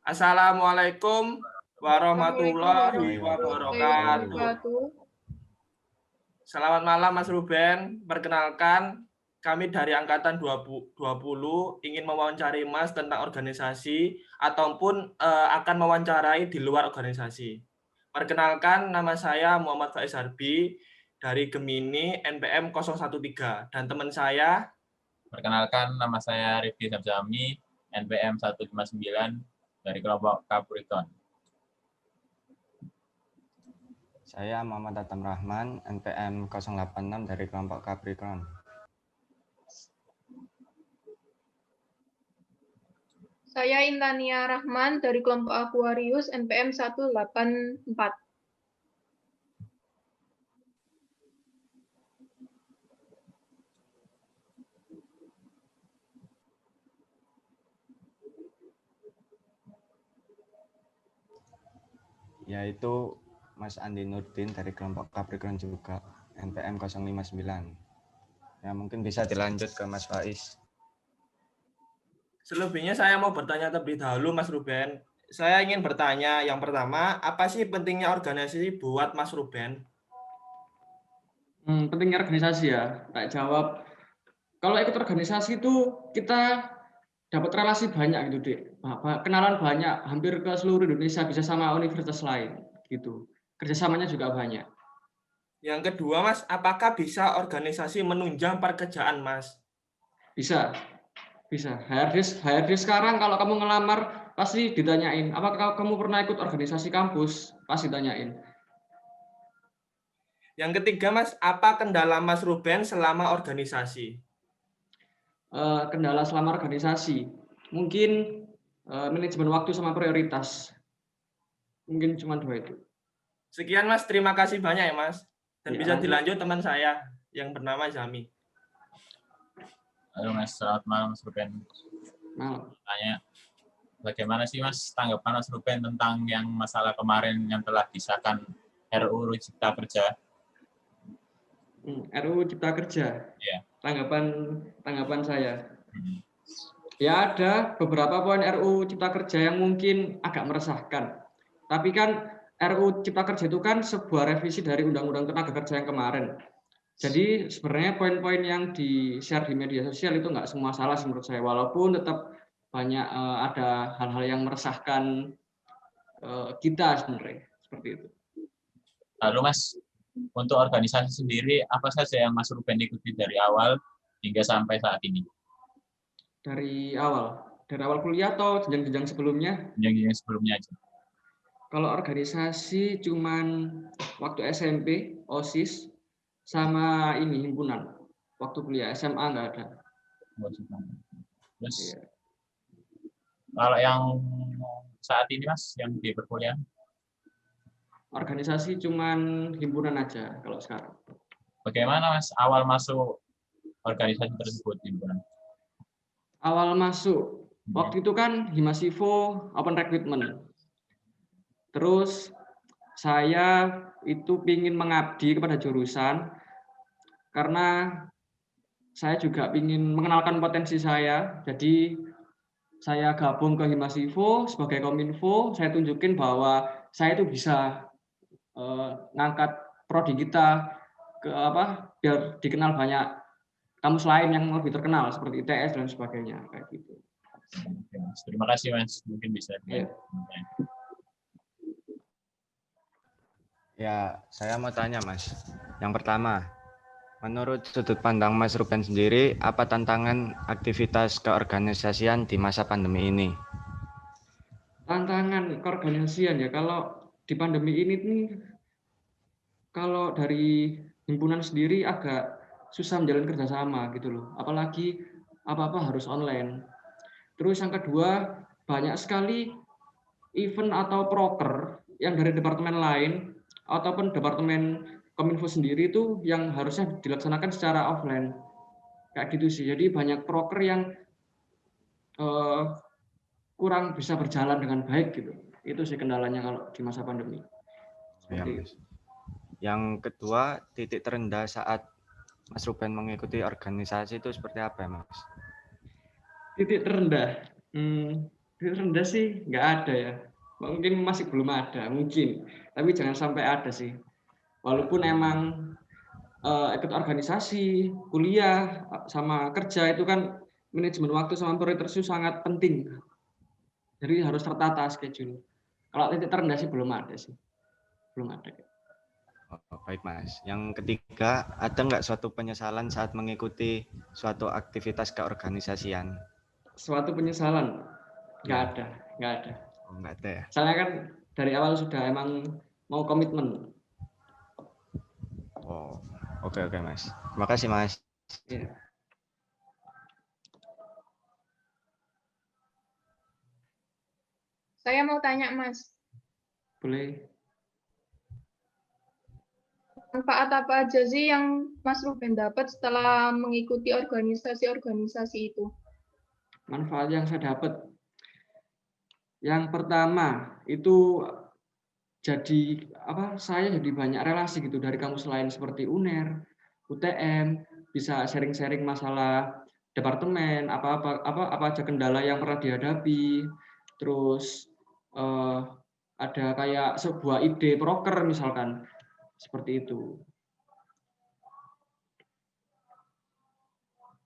Assalamualaikum Assalamualaikum warahmatullahi warahmatullahi wabarakatuh. wabarakatuh. Selamat malam Mas Ruben. Perkenalkan, kami dari angkatan 20 ingin mewawancari Mas tentang organisasi ataupun akan mewawancarai di luar organisasi. Perkenalkan, nama saya Muhammad Faiz Harbi dari Gemini NPM 013 dan teman saya. Perkenalkan, nama saya Rifki Samsami, NPM 159 dari kelompok Capricorn. Saya Muhammad Atam Rahman, NPM 086 dari kelompok Capricorn. Saya Intania Rahman dari kelompok Aquarius NPM 184. Yaitu Mas Andi Nurdin dari kelompok Capricorn juga, NPM 059. Ya, mungkin bisa dilanjut ke Mas Faiz. Selebihnya saya mau bertanya terlebih dahulu Mas Ruben. Saya ingin bertanya, yang pertama, apa sih pentingnya organisasi buat Mas Ruben? Pentingnya organisasi ya, tak jawab. Kalau ikut organisasi itu kita dapat relasi banyak gitu, Dek. Kenalan banyak, hampir ke seluruh Indonesia, bisa sama universitas lain gitu. Kerjasamanya juga banyak. Yang kedua, Mas, apakah bisa organisasi menunjang pekerjaan Mas? Bisa. HRD sekarang kalau kamu ngelamar pasti ditanyain, apakah kamu pernah ikut organisasi kampus? Pasti ditanyain. Yang ketiga, Mas, apa kendala Mas Ruben selama organisasi? Kendala selama organisasi, mungkin manajemen waktu sama prioritas. Mungkin cuma 2 itu. Sekian, Mas. Terima kasih banyak ya, Mas. Dan Ya, bisa dilanjut teman saya yang bernama Zami. Halo Mas, selamat malam Mas Ruben. Malam. Tanya, bagaimana sih Mas tanggapan Mas Ruben tentang yang masalah kemarin yang telah disahkan RUU Cipta Kerja? RUU Cipta Kerja. Ya. Tanggapan saya. Ya, ada beberapa poin RUU Cipta Kerja yang mungkin agak meresahkan. Tapi kan RUU Cipta Kerja itu kan sebuah revisi dari Undang-Undang Tenaga Kerja yang kemarin. Jadi sebenarnya poin-poin yang di-share di media sosial itu nggak semua salah menurut saya. Walaupun tetap banyak ada hal-hal yang meresahkan kita sebenarnya. Seperti itu. Lalu Mas, untuk organisasi sendiri, apa saja yang Mas Ruben ikuti dari awal hingga sampai saat ini? Dari awal kuliah atau jenjang-jenjang sebelumnya? Jenjang sebelumnya aja. Kalau organisasi cuman waktu SMP, OSIS, sama ini himpunan. Waktu kuliah SMA nggak ada. Terus, Iya. kalau yang saat ini Mas, yang di perkuliahan? Organisasi cuman himpunan aja kalau sekarang. Bagaimana Mas awal masuk organisasi tersebut himpunan? Awal masuk, waktu itu kan Himasivo open recruitment. Terus saya itu ingin mengabdi kepada jurusan karena saya juga ingin mengenalkan potensi saya. Jadi saya gabung ke Himasivo sebagai kominfo. Saya tunjukin bahwa saya itu bisa ngangkat prodi kita ke biar dikenal banyak kampus lain yang lebih terkenal seperti ITS dan sebagainya kayak gitu. Terima kasih Mas, mungkin bisa. Ya, saya mau tanya Mas. Yang pertama, menurut sudut pandang Mas Ruben sendiri, apa tantangan aktivitas keorganisasian di masa pandemi ini? Tantangan keorganisasian ya, kalau di pandemi ini nih, kalau dari himpunan sendiri agak susah menjalin kerjasama gitu loh. Apalagi apa-apa harus online. Terus yang kedua, banyak sekali event atau proker yang dari departemen lain ataupun departemen Kominfo sendiri itu yang harusnya dilaksanakan secara offline. Kayak gitu sih. Jadi banyak proker yang kurang bisa berjalan dengan baik gitu. Itu sih kendalanya kalau di masa pandemi. Ya, Mas. Yang kedua, titik terendah saat Mas Ruben mengikuti organisasi itu seperti apa, Mas? Titik terendah. Rendah sih nggak ada ya. Mungkin masih belum ada, mungkin. Tapi jangan sampai ada sih. Walaupun emang ikut organisasi, kuliah, sama kerja itu kan manajemen waktu sama prioritas itu sangat penting. Jadi harus tertata schedule. Kalau titik terendah sih belum ada sih. Belum ada. Oh, baik Mas. Yang ketiga, ada nggak suatu penyesalan saat mengikuti suatu aktivitas keorganisasian? Suatu penyesalan? Nggak Ya. ada, nggak ada. Oh, nggak ada ya? Soalnya kan dari awal sudah emang mau komitmen. Oh, oke Mas. Terima kasih Mas. Ya. Saya mau tanya, Mas, Boleh. manfaat apa aja sih yang Mas Ruben dapat setelah mengikuti organisasi-organisasi itu? Manfaat yang saya dapat. Yang pertama itu jadi saya jadi banyak relasi gitu dari kampus lain seperti UNER, UTM, bisa sharing-sharing masalah departemen, apa aja kendala yang pernah dihadapi. Terus ada kayak sebuah ide proker misalkan seperti itu.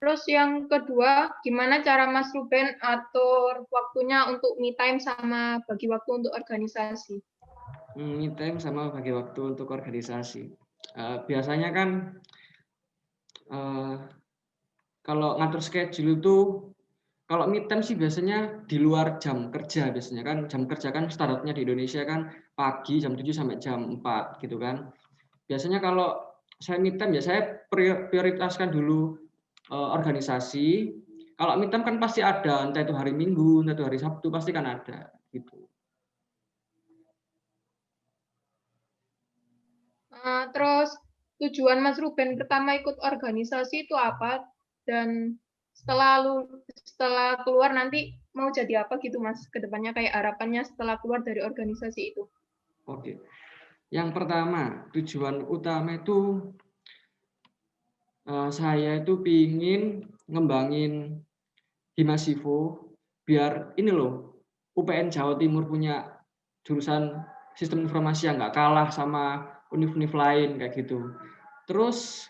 Terus yang kedua, gimana cara Mas Ruben atur waktunya untuk me time sama bagi waktu untuk organisasi? Me time sama bagi waktu untuk organisasi. Biasanya kan kalau ngatur schedule itu, kalau me time sih biasanya di luar jam kerja biasanya kan. Jam kerja kan standarnya di Indonesia kan pagi jam 7 sampai jam 4 gitu kan. Biasanya kalau saya me time ya saya prioritaskan dulu organisasi. Kalau me time kan pasti ada, entah itu hari Minggu, entah itu hari Sabtu pasti kan ada gitu. Terus tujuan Mas Ruben pertama ikut organisasi itu apa? Dan setelah keluar nanti mau jadi apa gitu Mas? Kedepannya kayak harapannya setelah keluar dari organisasi itu. Oke. Yang pertama, tujuan utama itu saya itu pingin ngembangin Himasivo biar ini loh UPN Jawa Timur punya jurusan sistem informasi yang nggak kalah sama univ-univ lain kayak gitu. Terus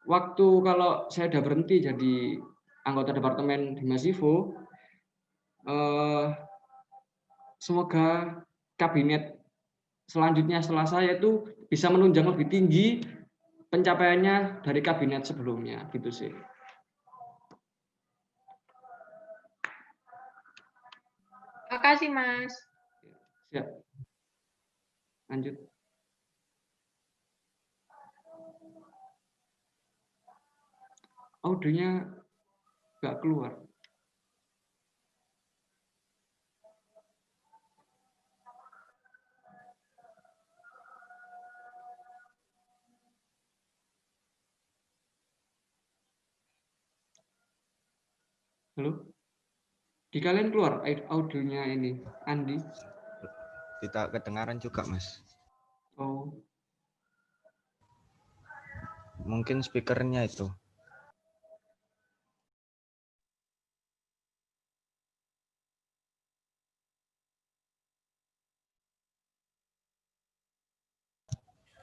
waktu kalau saya udah berhenti jadi anggota departemen Himasivo, semoga kabinet selanjutnya setelah saya itu bisa menunjang lebih tinggi pencapaiannya dari kabinet sebelumnya gitu sih. Makasih Mas. Siap. Lanjut. Audionya nggak keluar. Halo? Di kalian keluar audionya ini, Andi? Tidak kedengaran juga Mas. Oh, Mungkin speakernya itu.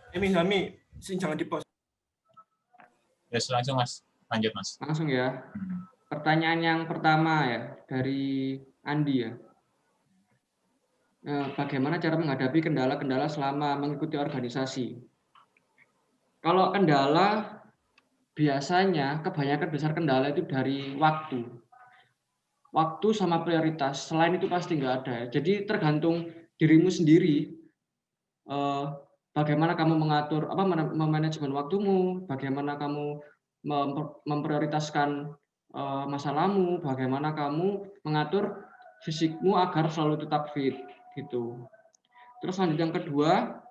Hami, jangan di pause. Yes, langsung Mas. Lanjut Mas. langsung ya. Pertanyaan yang pertama ya dari Andi ya. Bagaimana cara menghadapi kendala-kendala selama mengikuti organisasi? Kalau kendala biasanya kebanyakan besar kendala itu dari waktu. Waktu sama prioritas. Selain itu pasti nggak ada. Jadi tergantung dirimu sendiri. Bagaimana kamu mengatur memanajemen waktumu, bagaimana kamu memprioritaskan masalahmu, bagaimana kamu mengatur fisikmu agar selalu tetap fit gitu. Terus lanjut yang kedua,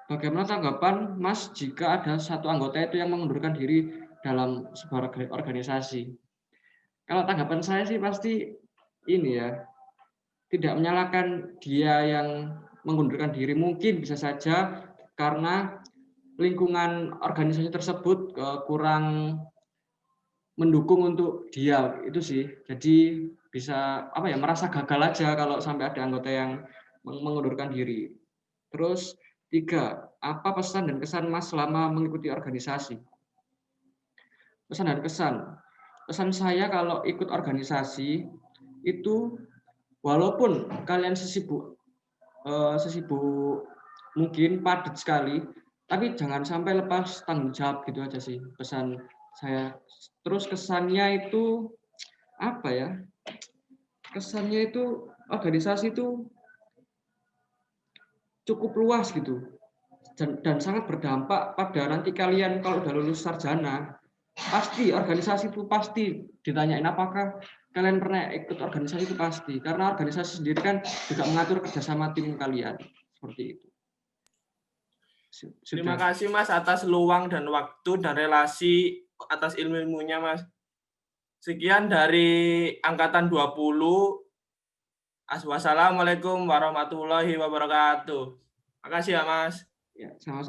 bagaimana tanggapan Mas jika ada satu anggota itu yang mengundurkan diri dalam sebuah organisasi? Kalau tanggapan saya sih pasti ini ya, tidak menyalahkan dia yang mengundurkan diri, mungkin bisa saja karena lingkungan organisasi tersebut kurang mendukung untuk dia, itu sih. Jadi bisa apa ya, merasa gagal aja kalau sampai ada anggota yang mengundurkan diri. Terus 3, apa pesan dan kesan Mas selama mengikuti organisasi? Pesan dan kesan. Pesan saya kalau ikut organisasi itu walaupun kalian sesibuk mungkin padat sekali, tapi jangan sampai lepas tanggung jawab, gitu aja sih pesan saya. Terus kesannya itu apa ya? Kesannya itu organisasi itu cukup luas gitu dan sangat berdampak pada nanti kalian kalau udah lulus sarjana. Pasti organisasi itu pasti ditanyain apakah kalian pernah ikut organisasi, itu pasti, karena organisasi sendiri kan juga mengatur kerjasama tim kalian seperti itu. Terima kasih Mas atas luang dan waktu dan relasi atas ilmu-ilmunya Mas. Sekian dari angkatan 20. Wassalamualaikum warahmatullahi wabarakatuh. Makasih ya Mas. Ya, sama-sama.